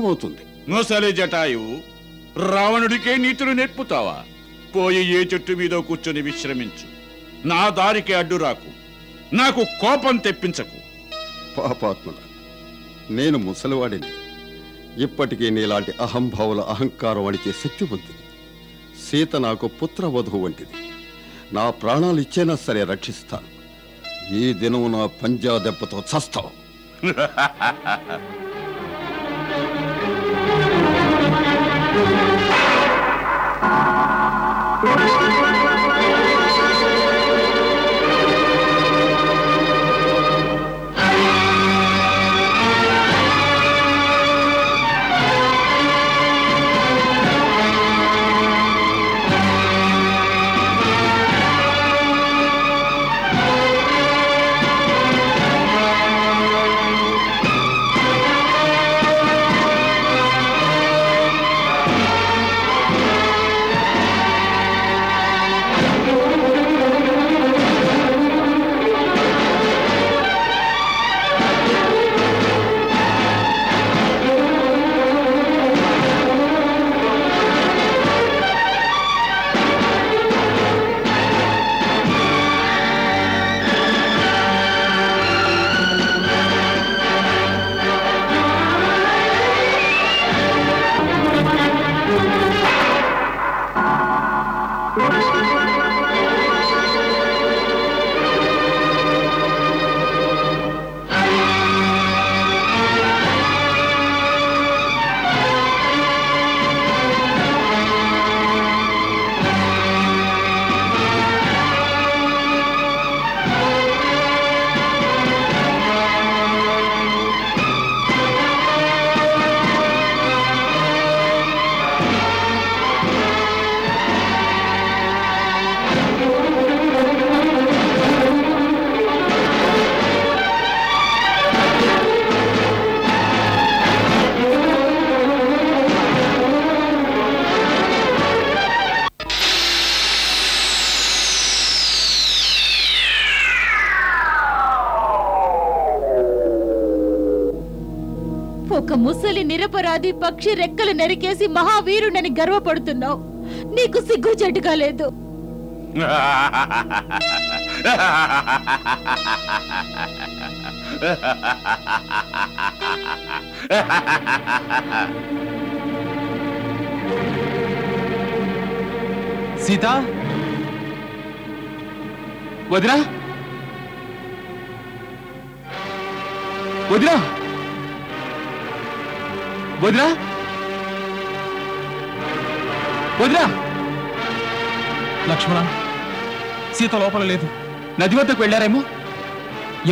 అవుతుంది. నోసలే జటాయువు, రావణుడికే నీతులు నేర్పుతావా? పోయి ఏ చెట్టు మీద కూర్చొని విశ్రమించు. నా దారికి అడ్డు రాకు, నాకు కోపం తెప్పించకు. పాపాత్ముల, నేను ముసలివాడిని. ఇప్పటికీ నీలాంటి అహంభావుల అహంకారం అడిచే శక్తి ఉంది. సీత నాకు పుత్రవధువు వంటిది. నా ప్రాణాలు ఇచ్చేనా సరే రక్షిస్తాను. ఈ దినం నా పంజా దెబ్బతో చస్తావు. ఒక ముసలి నిరపరాధి పక్షి రెక్కలు నరికేసి మహావీరుడని గర్వపడుతున్నావు. నీకు సిగ్గు చెట్టుగా లేదు. సీత, వదినా, వదినా, వదినా, వదినా. లక్ష్మణ, సీత లోపల లేదు. నది వద్దకు వెళ్ళారేమో.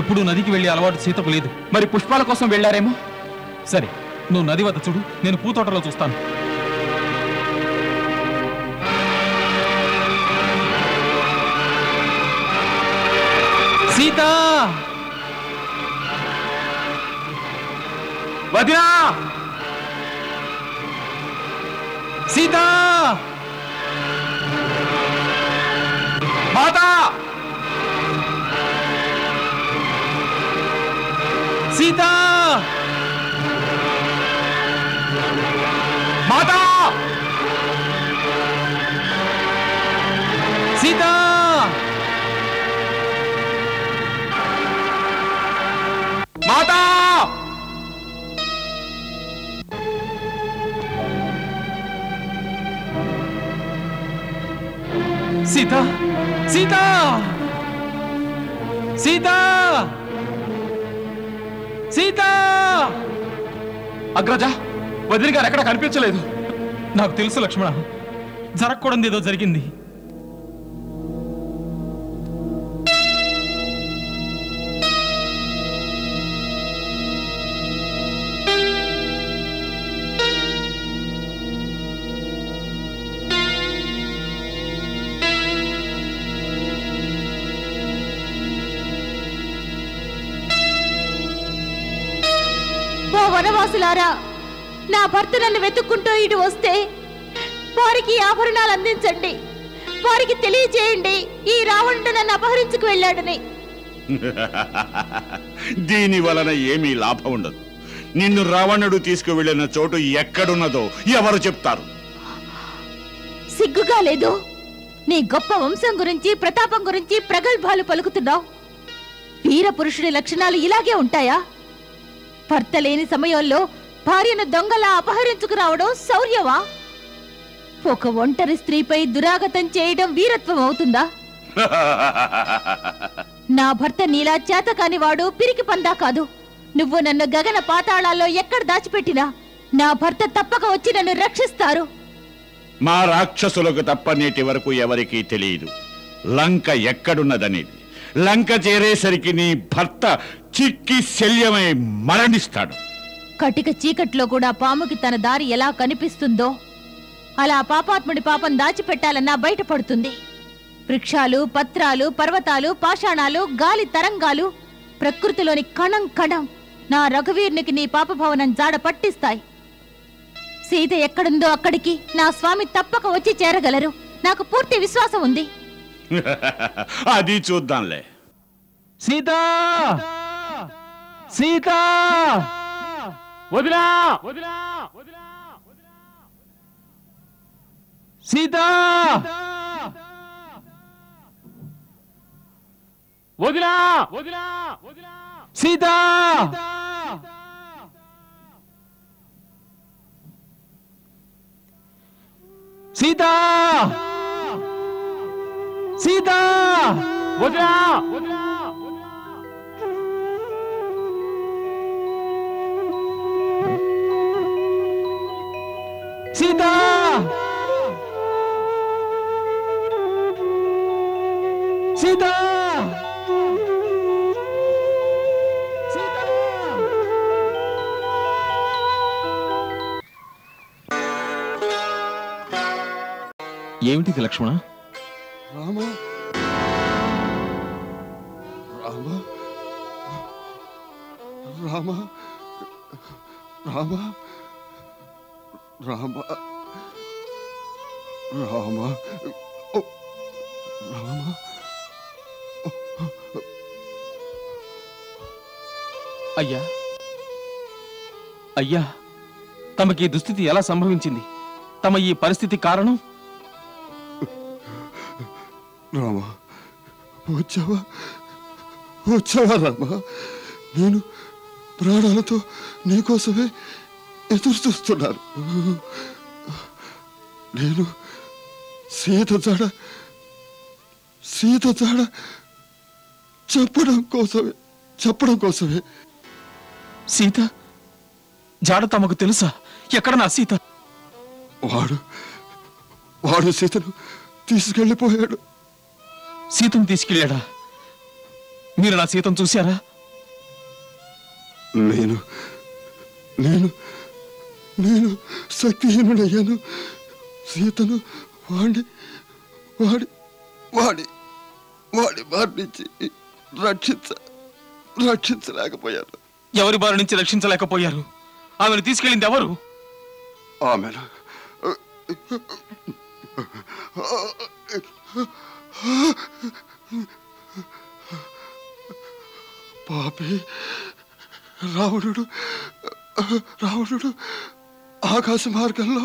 ఎప్పుడు నదికి వెళ్ళే అలవాటు సీతకు లేదు. మరి పుష్పాల కోసం వెళ్ళారేమో. సరే, నువ్వు నది వద్ద చూడు, నేను పూతోటలో చూస్తాను. సీత, వదినా, సీత, మాతా, సీత, మాతా, సీత, మాతా. సీత, సీత, సీత, సీత. అగ్రజ, వదిలి గారు ఎక్కడ కనిపించలేదు. నాకు తెలుసు లక్ష్మణ, జరగకూడదు ఏదో జరిగింది. వనవాసులారా, నా భర్త నన్ను వెతుక్కుంటూ ఇటు వస్తే వారికి ఆభరణాలు అందించండి. వారికి తెలియజేయండి ఈ రావణుడు నన్ను అపహరించుకు వెళ్ళాడని. దీని వలన ఏమీ లాభం ఉండదు. నిన్ను రావణుడు తీసుకువెళ్ళిన చోటు ఎక్కడున్నదో ఎవరు చెప్తారు? సిగ్గుగా లేదు? నీ గొప్ప వంశం గురించి, ప్రతాపం గురించి ప్రగల్భాలు పలుకుతున్నావు. వీర పురుషుడి లక్షణాలు ఇలాగే ఉంటాయా? భర్త లేని సమయంలో భార్యను దొంగలా అపహరించుకురావడం శౌర్యమా? ఒక ఒంటరి స్త్రీపై దురాగతం చేయడం వీరత్వం అవుతుందా? నా భర్త నీలా చేతకాని వాడు పిరికి పందా కాదు. నువ్వు నన్ను గగన పాతాళాల్లో ఎక్కడ దాచిపెట్టినా నా భర్త తప్పక వచ్చి నన్ను రక్షిస్తారు. మా రాక్షసులకు తప్ప నేటి వరకు ఎవరికీ తెలియదు లంక ఎక్కడున్నదనేది. లంక చేరేసరికి నీ భర్త చిక్కి శల్యమై మరణిస్తాడు. కటిక చీకట్లో కూడా పాముకి తన దారి ఎలా కనిపిస్తుందో అలా పాపాత్ముడి పాపం దాచిపెట్టాలన్నా బయటపడుతుంది. వృక్షాలు, పత్రాలు, పర్వతాలు, పాషాణాలు, గాలి తరంగాలు, ప్రకృతిలోని కణం కణం నా రఘువీర్నికి నీ పాపభవనం జాడ పట్టిస్తాయి. సీత ఎక్కడుందో అక్కడికి నా స్వామి తప్పక వచ్చి చేరగలరు. నాకు పూర్తి విశ్వాసం ఉంది. అది చూద్దాంలే. సీతా, సీతా, వదినా, సీతా, వదినా, సీతా, సీతా, సీతా, వదినా, సీతా, సీతా, ఏమిటిది లక్ష్మణ? రామ రామ రామ రామ రామ రామ రామ అయ్యా, అయ్యా, తమకి ఈ దుస్థితి ఎలా సంభవించింది? తమ ఈ పరిస్థితి కారణం? రామ వచ్చావా, వచ్చావా రామ? నేను ప్రాణాలతో నీకోసమే ఎదురు చూస్తున్నాను. నేను సీత జాడ చెప్పడం కోసమే. సీత జాడ తమకు తెలుసా? ఎక్కడ నా సీత? వాడు సీతను తీసుకెళ్ళిపోయాడు. సీతను తీసుకెళ్ళాడా? మీరు నా సీతను చూశారా? నేను నేను నేను శక్తిహీనుడయ్యాను. సీతను వాడి వాడి వాడి వాడి బారి నుంచి రక్షించలేకపోయాను. ఎవరి బారి నుంచి రక్షించలేకపోయారు? ఆమెను తీసుకెళ్ళింది ఎవరు? ఆమెను పాపి రావణుడు ఆకాశ మార్గంలో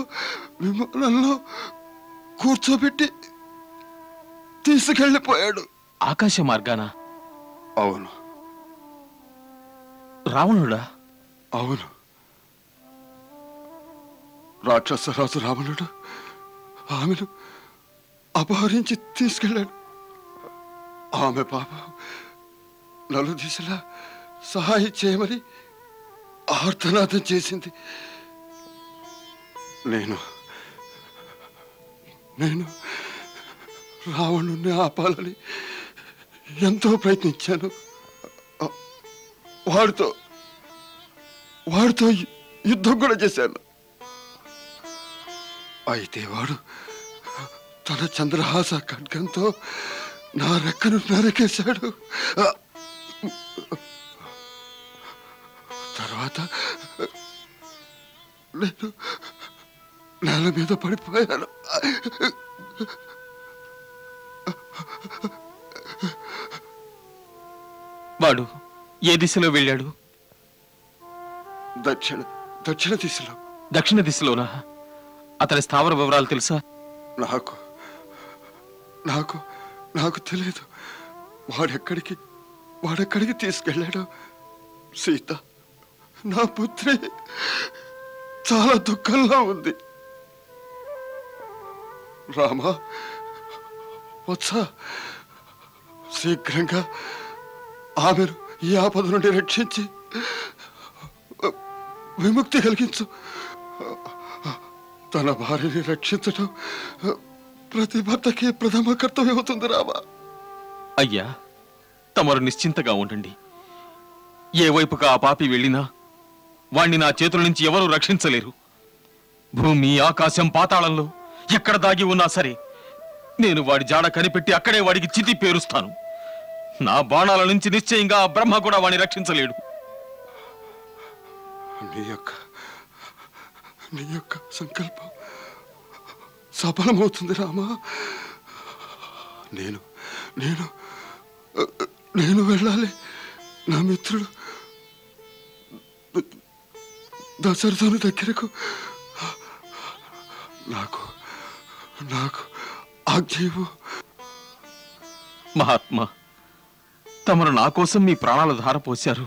విమానంలో కూర్చోబెట్టి తీసుకెళ్ళిపోయాడు. ఆకాశ మార్గాన? అవును. రావణుడా? అవును. రాక్షసరాజు రావణుడు ఆమెను అపహరించి తీసుకెళ్ళాడు. ఆమె పాపం నలుదిశలా సహాయం చేయమని ఆర్తనాదం చేసింది. నేను రావణుణ్ణి ఆపాలని ఎంతో ప్రయత్నించాను. వాడితో యుద్ధం కూడా చేశాను. అయితే వాడు తన చంద్రహాస ఖడ్గంతో నా రెక్కను నరికేశాడు. తర్వాత నేను నేల మీద పడిపోయాను. వాడు ఏ దిశలో వెళ్ళాడు? దక్షిణ దిశలో. దక్షిణ దిశలోనా? అతని స్థావర వివరాలు తెలుసా? నాకు నాకు నాకు తెలియదు. వాడెక్కడికి తీసుకెళ్ళాడు? సీత, నా పుత్రి చాలా దుఃఖంలో ఉంది. రామా, వత్స, శీఘ్రంగా ఆమెను ఈ ఆపద నుండి రక్షించి విముక్తి కలిగించు. తన భార్యని రక్షించటం ప్రతి భర్తకి ప్రథమ కర్తవ్యం అవుతుంది. రామా. అయ్యా, తమరు నిశ్చింతగా ఉండండి. ఏ వైపుగా ఆ పాపి వెళ్ళినా వాణ్ణి నా చేతుల నుంచి ఎవరూ రక్షించలేరు. భూమి, ఆకాశం, పాతాళంలో ఎక్కడ దాగి ఉన్నా సరే నేను వాడి జాడ కనిపెట్టి అక్కడే వాడికి చితి పేరుస్తాను. నా బాణాల నుంచి నిశ్చయంగా ఆ బ్రహ్మ కూడా వాడిని రక్షించలేడు. నీ యొక్క సంకల్పం సఫలమవుతుంది రామా. నేను నేను నేను వెళ్ళాలి. నా మిత్రుడు దశరథుని దగ్గరకు. నాకు నాకు ఆజ్ఞ. మహాత్మా, తమరు నా కోసం మీ ప్రాణాల ధార పోశారు.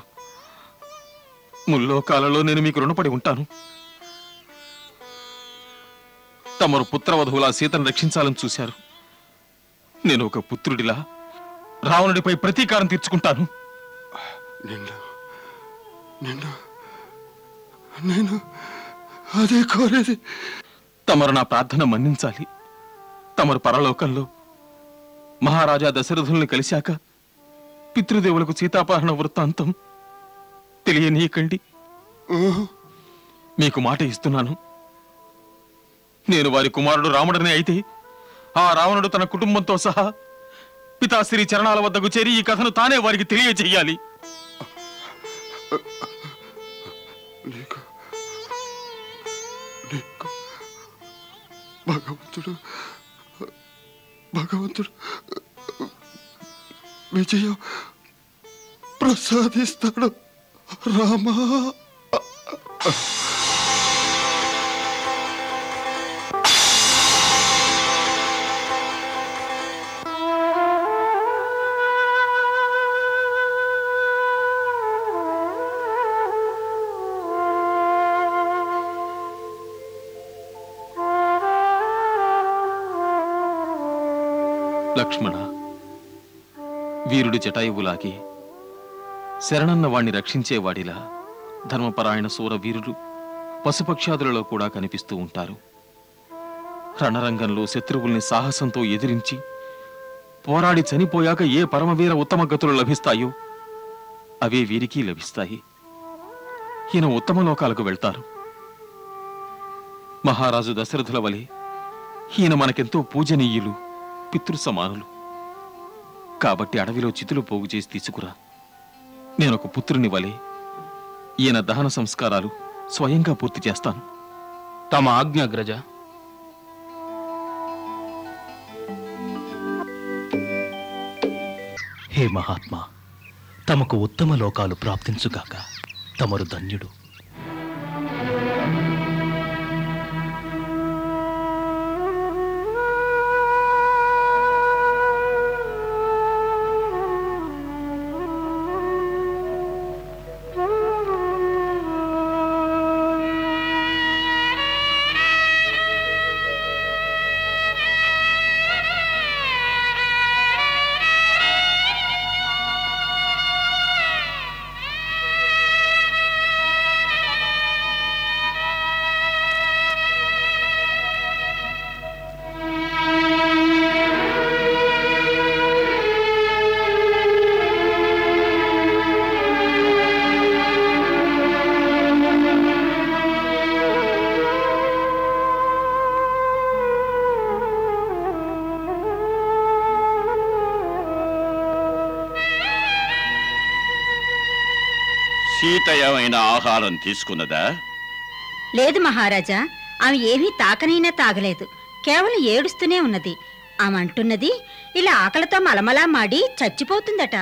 ముల్లోకాలలో నేను మీకు రుణపడి ఉంటాను. తమరు పుత్రవధువులా సీతను రక్షించాలని చూశారు. నేను ఒక పుత్రుడిలా రావణుడిపై ప్రతీకారం తీర్చుకుంటాను. నేను అదే కోరేది. తమరు నా ప్రార్థన మన్నించాలి. తమరు పరలోకంలో మహారాజా దశరథుల్ని కలిశాక పితృదేవులకు సీతాపహరణ వృత్తాంతం తెలియనీయకండి. మీకు మాట ఇస్తున్నాను. నేను వారి కుమారుడు రాముడనే అయితే ఆ రావణుడు తన కుటుంబంతో సహా పితాశ్రీ చరణాల వద్దకు చేరి ఈ కథను తానే వారికి తెలియజేయాలి. భగవంతుడు విజయం ప్రసాదిస్తాడు రామా. లక్ష్మణ, వీరుడు జటాయువులాగే శరణన్న వాణ్ణి రక్షించేవాడిలా ధర్మపరాయణ శూర వీరులు పశుపక్షాదులలో కూడా కనిపిస్తూ ఉంటారు. రణరంగంలో శత్రువుల్ని సాహసంతో ఎదిరించి పోరాడి చనిపోయాక ఏ పరమవీర ఉత్తమ గతులు లభిస్తాయో అవే వీరికి లభిస్తాయి. ఈయన ఉత్తమ లోకాలకు వెళ్తారు. మహారాజు దశరథుల వలె ఈయన మనకెంతో పూజనీయులు, పితృ సమానులు. కాబట్టి అడవిలో చితులు పోగు చేసి తీసుకురా. నేనొక పుత్రుని వలె ఈయన దహన సంస్కారాలు స్వయంగా పూర్తి చేస్తాను. తమ ఆజ్ఞాగ్రజ. హే మహాత్మా, తమకు ఉత్తమ లోకాలు ప్రాప్తించుగాక. తమరు ధన్యుడు. సీత ఏమైనా ఆహారం తీసుకున్నదా? లేదు మహారాజా, ఆమె ఏమీ తాకనైనా తాగలేదు. కేవలం ఏడుస్తూనే ఉన్నది. ఆమె అంటున్నది, ఇలా ఆకలితో మలమలా మాడి చచ్చిపోతుందట.